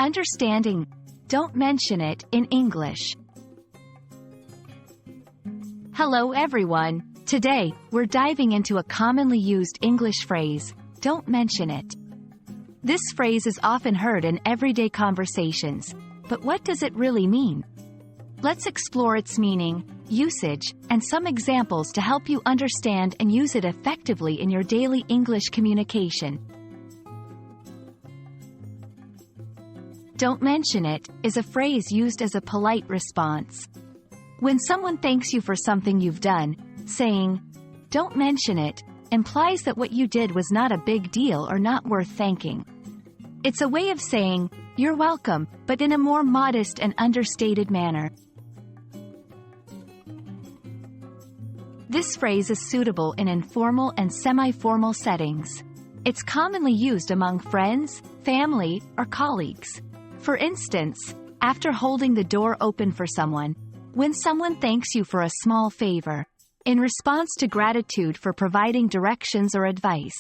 Understanding "don't mention it" in English. Hello everyone. Today, we're diving into a commonly used English phrase, "don't mention it." This phrase is often heard in everyday conversations, but what does it really mean? Let's explore its meaning, usage, and some examples to help you understand and use it effectively in your daily English communication. "Don't mention it" is a phrase used as a polite response. When someone thanks you for something you've done, saying, "don't mention it," implies that what you did was not a big deal or not worth thanking. It's a way of saying, "you're welcome," but in a more modest and understated manner. This phrase is suitable in informal and semi-formal settings. It's commonly used among friends, family, or colleagues. For instance, after holding the door open for someone, when someone thanks you for a small favor, in response to gratitude for providing directions or advice.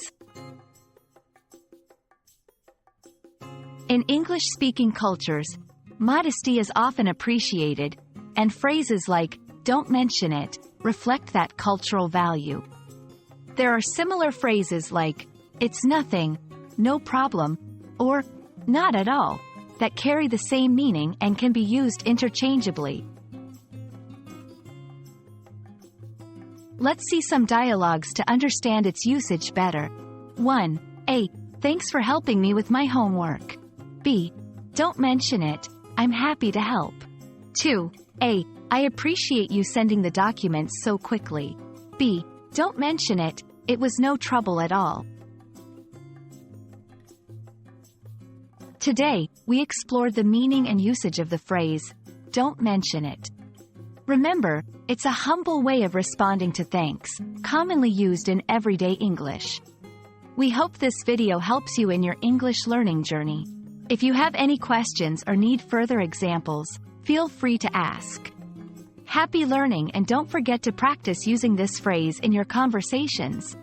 In English-speaking cultures, modesty is often appreciated, and phrases like "don't mention it" reflect that cultural value. There are similar phrases like "it's nothing," "no problem," or "not at all" that carry the same meaning and can be used interchangeably. Let's see some dialogues to understand its usage better. 1. A. Thanks for helping me with my homework. B. Don't mention it. I'm happy to help. 2. A. I appreciate you sending the documents so quickly. B. Don't mention it. It was no trouble at all. Today, we explored the meaning and usage of the phrase, "don't mention it." Remember, it's a humble way of responding to thanks, commonly used in everyday English. We hope this video helps you in your English learning journey. If you have any questions or need further examples, feel free to ask. Happy learning, and don't forget to practice using this phrase in your conversations.